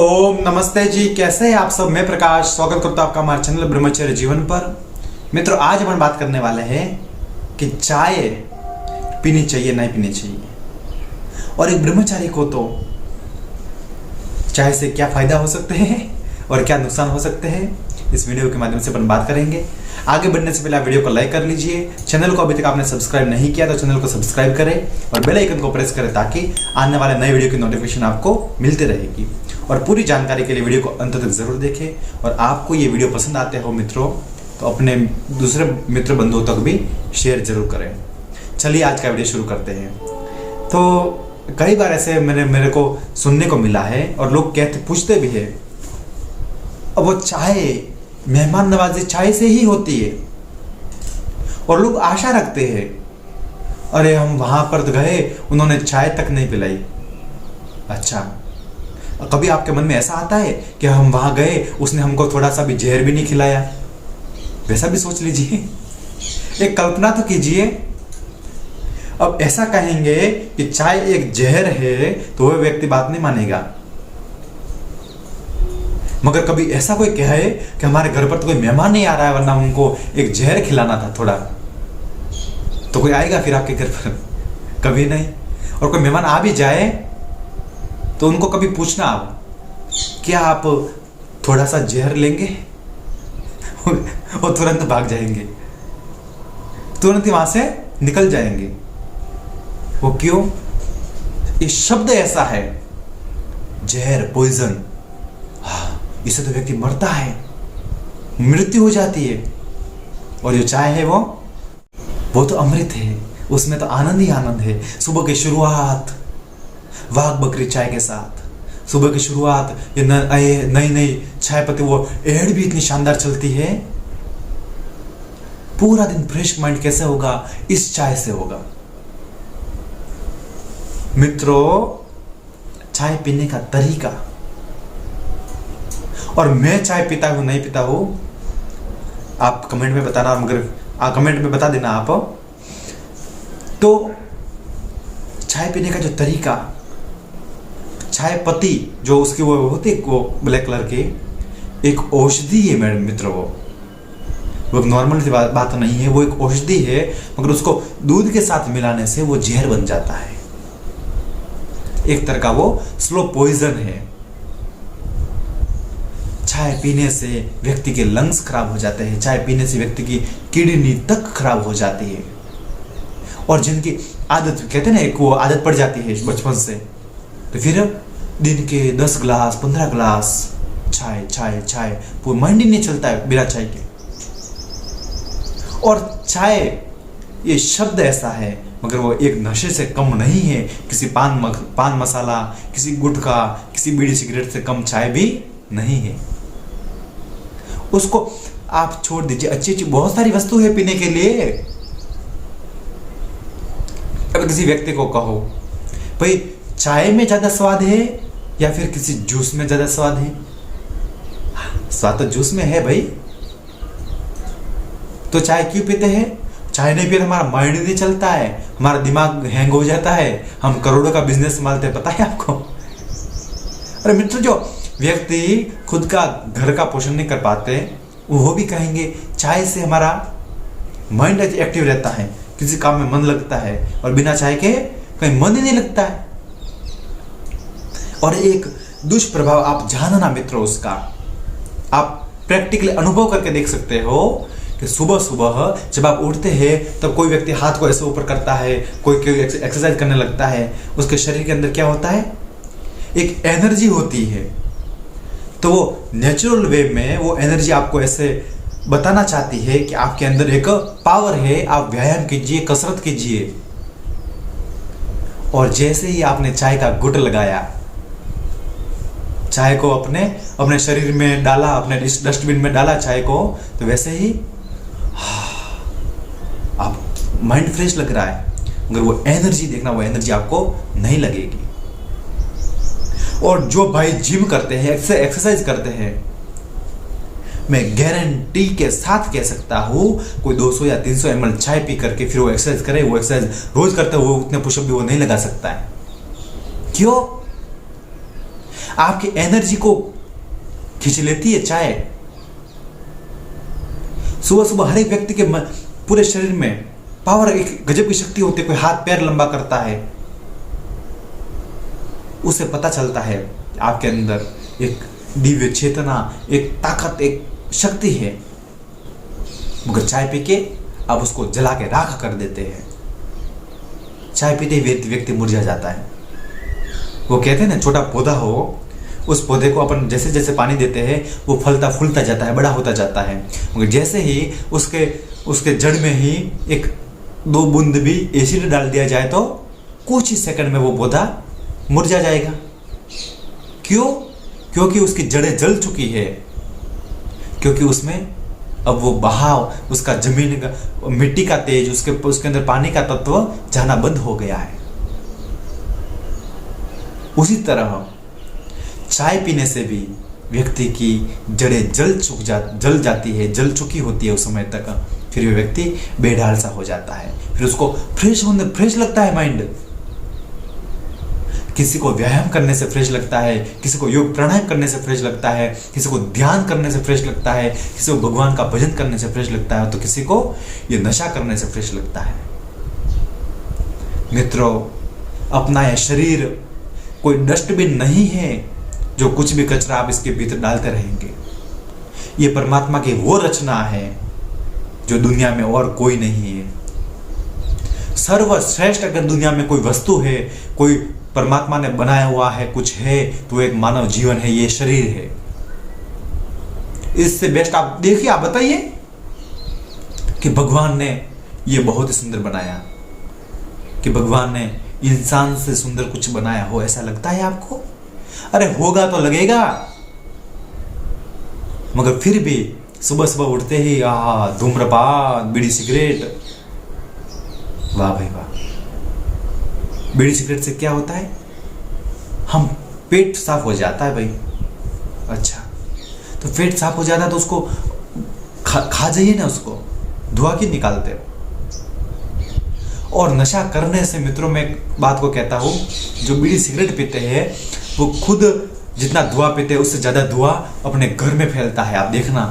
ओम नमस्ते जी, कैसे हैं आप सब। मैं प्रकाश स्वागत करता हूं आपका हमारे चैनल ब्रह्मचर्य जीवन पर। मित्रों, आज हम बात करने वाले हैं कि चाय पीनी चाहिए नहीं पीनी चाहिए, और एक ब्रह्मचारी को तो चाय से क्या फायदा हो सकते हैं और क्या नुकसान हो सकते हैं, इस वीडियो के माध्यम से अपन बात करेंगे। आगे बढ़ने से पहले आप वीडियो को लाइक कर लीजिए। चैनल को अभी तक आपने सब्सक्राइब नहीं किया तो चैनल को सब्सक्राइब करें और बेल आइकन को प्रेस करें ताकि आने वाले नए वीडियो की नोटिफिकेशन आपको मिलती रहेगी। और पूरी जानकारी के लिए वीडियो को अंत तक जरूर देखें। और आपको ये वीडियो पसंद आते हो मित्रों तो अपने दूसरे मित्र बंधुओं तक भी शेयर जरूर करें। चलिए आज का वीडियो शुरू करते हैं। तो कई बार ऐसे मेरे को सुनने को मिला है और लोग पूछते भी है, अब वो चाय मेहमान नवाजी चाय से ही होती है, और लोग आशा रखते हैं अरे हम वहां पर गए उन्होंने चाय तक नहीं पिलाई। अच्छा, कभी आपके मन में ऐसा आता है कि हम वहां गए उसने हमको थोड़ा सा भी जहर भी नहीं खिलाया? वैसा भी सोच लीजिए, एक कल्पना तो कीजिए। अब ऐसा कहेंगे कि चाय एक जहर है तो वह व्यक्ति बात नहीं मानेगा, मगर कभी ऐसा कोई कहे कि हमारे घर पर तो कोई मेहमान नहीं आ रहा है वरना उनको एक जहर खिलाना था थोड़ा, तो कोई आएगा फिर आपके घर पर? कभी नहीं। और कोई मेहमान आ भी जाए तो उनको कभी पूछना आप, क्या आप थोड़ा सा जहर लेंगे? वो तुरंत भाग जाएंगे, तुरंत ही वहां से निकल जाएंगे। वो क्यों? ये शब्द ऐसा है, जहर, पॉइजन। इससे तो व्यक्ति मरता है, मृत्यु हो जाती है। और जो चाय है वो तो अमृत है, उसमें तो आनंद ही आनंद है। सुबह की शुरुआत वाघ बकरी चाय के साथ, सुबह की शुरुआत ये नई नई चाय पत्ती, वो एड भी इतनी शानदार चलती है। पूरा दिन फ्रेश माइंड कैसे होगा? इस चाय से होगा। मित्रों, चाय पीने का तरीका, और मैं चाय पीता हूं नहीं पीता हूं आप कमेंट में बताना, मगर कमेंट में बता देना आप। तो चाय पीने का जो तरीका, चाय पत्ती जो उसकी वो होती है वो ब्लैक कलर की, एक औषधि है मेरे मित्रों। वो नॉर्मल बात नहीं है, वो एक औषधि है, मगर उसको दूध के साथ मिलाने से वो जहर बन जाता है। एक तरह का वो स्लो पॉइजन है। चाय पीने से व्यक्ति के लंग्स खराब हो जाते हैं, चाय पीने से व्यक्ति की किडनी तक खराब हो जाती है। और जिनकी आदत, कहते हैं ना, एक वो आदत पड़ जाती है बचपन से, तो फिर दिन के 10 गिलास 15 गिलास चाय चाय चाय, वो माइंड ही नहीं चलता है बिना चाय के। और चाय ये शब्द ऐसा है, मगर वो एक नशे से कम नहीं है। किसी पान मसाला, किसी गुटखा, किसी बीड़ी सिगरेट से कम चाय भी नहीं है। उसको आप छोड़ दीजिए, अच्छी अच्छी बहुत सारी वस्तु है पीने के लिए। अब किसी व्यक्ति को कहो भाई चाय में ज्यादा स्वाद है या फिर किसी जूस में ज्यादा स्वाद है? स्वाद तो जूस में है भाई, तो चाय क्यों पीते हैं? चाय नहीं पीते हमारा माइंड नहीं चलता है, हमारा दिमाग हैंग हो जाता है, हम करोड़ों का बिजनेस संभालते हैं, पता है आपको? अरे मित्र, जो व्यक्ति खुद का घर का पोषण नहीं कर पाते वो भी कहेंगे चाय से हमारा माइंड एक्टिव रहता है, किसी काम में मन लगता है, और बिना चाय के कहीं मन ही नहीं लगता है। और एक दुष्प्रभाव आप जानना मित्रों, उसका आप प्रैक्टिकली अनुभव करके देख सकते हो कि सुबह सुबह जब आप उठते हैं तब कोई व्यक्ति हाथ को ऐसे ऊपर करता है, कोई एक्सरसाइज करने लगता है, उसके शरीर के अंदर क्या होता है? एक एनर्जी होती है। तो वो नेचुरल वे में वो एनर्जी आपको ऐसे बताना चाहती है कि आपके अंदर एक पावर है, आप व्यायाम कीजिए, कसरत कीजिए। और जैसे ही आपने चाय का घुट लगाया, चाय को अपने शरीर में डाला, अपने डस्टबिन में डाला चाय को, तो वैसे ही आप माइंड फ्रेश लग रहा है, मगर वो एनर्जी देखना, वो एनर्जी आपको नहीं लगेगी। और जो भाई जिम करते हैं, एक्सरसाइज करते हैं, मैं गारंटी के साथ कह सकता हूं, कोई 200 या 300 ml चाय पी करके फिर वो एक्सरसाइज करे, वो एक्सरसाइज रोज करते हो, वो उतने पुशअप भी वो नहीं लगा सकता है। क्यों? आपकी एनर्जी को खींच लेती है चाय। सुबह सुबह हर एक व्यक्ति के पूरे शरीर में पावर, एक गजब की शक्ति होती है। कोई हाथ पैर लंबा करता है, उसे पता चलता है आपके अंदर एक दिव्य चेतना, एक ताकत, एक शक्ति है। मगर चाय पी के आप उसको जला के राख कर देते हैं। चाय पीते ही व्यक्ति मुरझा जाता है। वो कहते हैं ना, छोटा पौधा हो, उस पौधे को अपन जैसे जैसे पानी देते हैं वो फलता फूलता जाता है, बड़ा होता जाता है। मगर जैसे ही उसके जड़ में ही एक 2 बूंद भी एसिड डाल दिया जाए तो कुछ ही सेकंड में वो पौधा मुरझा जाएगा। क्यों? क्योंकि उसकी जड़ें जल चुकी है, क्योंकि उसमें अब वो बहाव, उसका जमीन का, मिट्टी का तेज, उसके अंदर पानी का तत्व जाना बंद हो गया है। उसी तरह चाय पीने से भी व्यक्ति की जड़ें जल जाती है, जल चुकी होती है उस समय तक। फिर वो व्यक्ति बेढाल सा हो जाता है। फिर उसको फ्रेश लगता है माइंड। किसी को व्यायाम करने से फ्रेश लगता है, किसी को योग प्राणायाम करने से फ्रेश लगता है, किसी को ध्यान करने से फ्रेश लगता है, किसी को भगवान का भजन करने से फ्रेश लगता है, तो किसी को ये नशा करने से फ्रेश लगता है। मित्रों, अपना यह शरीर कोई डस्टबिन नहीं है जो कुछ भी कचरा आप इसके भीतर डालते रहेंगे। ये परमात्मा की वो रचना है जो दुनिया में और कोई नहीं है। सर्वश्रेष्ठ अगर दुनिया में कोई वस्तु है, कोई परमात्मा ने बनाया हुआ है, कुछ है, तो एक मानव जीवन है, ये शरीर है। इससे बेस्ट आप देखिए, आप बताइए कि भगवान ने ये बहुत ही सुंदर बनाया, कि भगवान ने इंसान से सुंदर कुछ बनाया हो, ऐसा लगता है आपको? अरे होगा तो लगेगा। मगर फिर भी सुबह सुबह उठते ही धूम्रपान, बीड़ी सिगरेट, वाह भाई वाह। बीड़ी सिगरेट से क्या होता है? हम पेट साफ हो जाता है भाई। अच्छा, तो पेट साफ हो जाता है तो उसको खा जाइए ना, उसको धुआं क्यों निकालते हो? और नशा करने से मित्रों, मैं एक बात को कहता हूं, जो बीड़ी सिगरेट पीते हैं वो खुद जितना धुआं पीते हैं उससे ज्यादा धुआं अपने घर में फैलता है, आप देखना।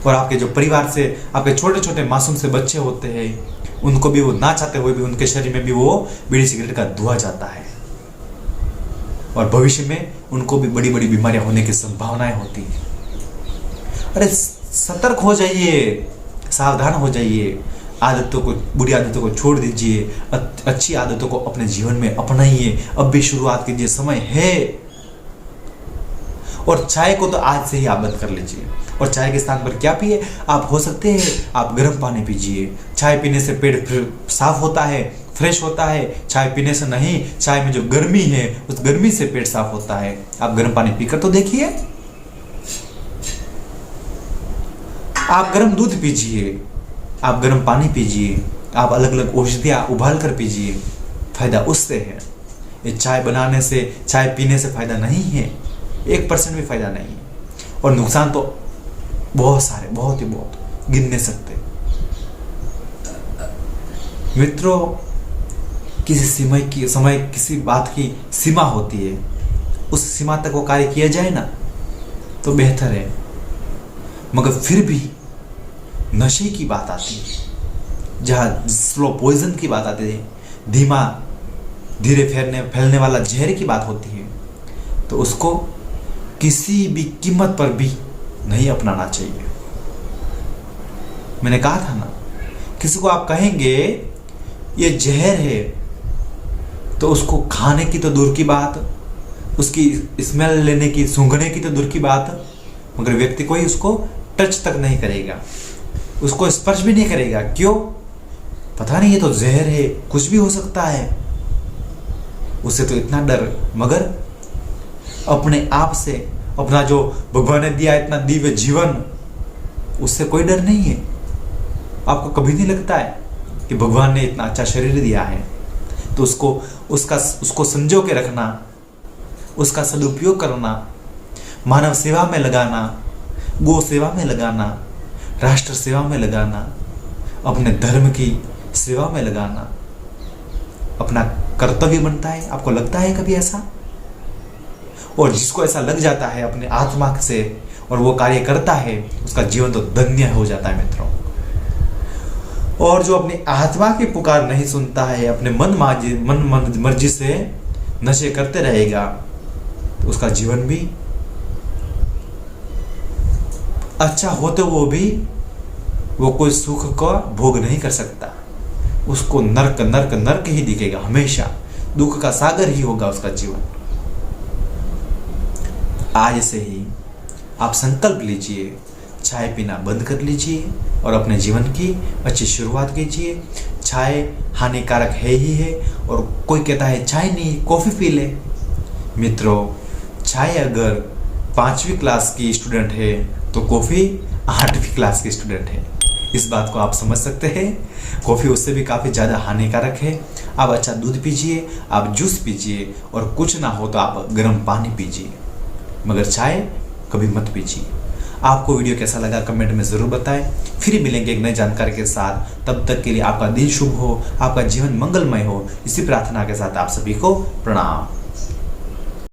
और आपके जो परिवार से, आपके छोटे छोटे मासूम से बच्चे होते हैं, उनको भी वो ना चाहते हुए भी उनके शरीर में भी वो बीड़ी सिगरेट का धुआं जाता है। और भविष्य में उनको भी बड़ी बड़ी बीमारियां होने की संभावनाएं होती है। अरे सतर्क हो जाइए, सावधान हो जाइए, आदतों को, बुरी आदतों को छोड़ दीजिए, अच्छी आदतों को अपने जीवन में अपनाइए। अब भी शुरुआत कीजिए, समय है। और चाय को तो आज से ही आप बंद कर लीजिए। और चाय के स्थान पर क्या पिए? आप हो सकते हैं आप गर्म पानी पीजिए। चाय पीने से पेट साफ होता है, फ्रेश होता है। चाय पीने से नहीं, चाय में जो गर्मी है उस गर्मी से पेट साफ होता है। आप गर्म पानी पीकर तो देखिए। आप गर्म दूध पीजिए, आप गर्म पानी पीजिए, आप अलग अलग औषधियाँ उबाल कर पीजिए, फायदा उससे है। ये चाय बनाने से, चाय पीने से फायदा नहीं है, 1% भी फायदा नहीं है। और नुकसान तो बहुत सारे, बहुत ही बहुत, गिन नहीं सकते। मित्रों, किसी समय किसी बात की सीमा होती है, उस सीमा तक वो कार्य किया जाए ना तो बेहतर है। मगर फिर भी नशे की बात आती है, जहाँ स्लो पॉइजन की बात आती है, धीरे फैलने वाला जहर की बात होती है, तो उसको किसी भी कीमत पर भी नहीं अपनाना चाहिए। मैंने कहा था ना, किसी को आप कहेंगे ये जहर है, तो उसको खाने की तो दूर की बात, उसकी स्मेल लेने की, सूंघने की तो दूर की बात, मगर व्यक्ति कोई उसको टच तक नहीं करेगा, उसको स्पर्श भी नहीं करेगा। क्यों? पता नहीं, ये तो जहर है, कुछ भी हो सकता है, उससे तो इतना डर। मगर अपने आप से, अपना जो भगवान ने दिया इतना दिव्य जीवन, उससे कोई डर नहीं है। आपको कभी नहीं लगता है कि भगवान ने इतना अच्छा शरीर दिया है, तो उसको संजो के रखना, उसका सदुपयोग करना, मानव सेवा में लगाना, गो सेवा में लगाना, राष्ट्र सेवा में लगाना, अपने धर्म की सेवा में लगाना अपना कर्तव्य बनता है। आपको लगता है कभी ऐसा? और जिसको ऐसा लग जाता है अपने आत्मा से और वो कार्य करता है, उसका जीवन तो धन्य हो जाता है मित्रों। और जो अपनी आत्मा की पुकार नहीं सुनता है, अपने मन मर्जी से नशे करते रहेगा, तो उसका जीवन भी अच्छा होते वो भी वो कोई सुख का भोग नहीं कर सकता। उसको नर्क नर्क नर्क ही दिखेगा, हमेशा दुख का सागर ही होगा उसका जीवन। आज से ही आप संकल्प लीजिए, चाय पीना बंद कर लीजिए और अपने जीवन की अच्छी शुरुआत कीजिए। चाय हानिकारक है ही है, और कोई कहता है चाय नहीं कॉफ़ी पी ले। मित्रों, चाय अगर 5वीं क्लास की स्टूडेंट है तो कॉफ़ी 8वीं क्लास की स्टूडेंट है। इस बात को आप समझ सकते हैं। कॉफ़ी उससे भी काफ़ी ज़्यादा हानिकारक है। आप अच्छा दूध पीजिए, आप जूस पीजिए, और कुछ ना हो तो आप गर्म पानी पीजिए, मगर चाय कभी मत पीजिए। आपको वीडियो कैसा लगा कमेंट में ज़रूर बताएं। फिर मिलेंगे एक नई जानकारी के साथ। तब तक के लिए आपका दिन शुभ हो, आपका जीवन मंगलमय हो, इसी प्रार्थना के साथ आप सभी को प्रणाम।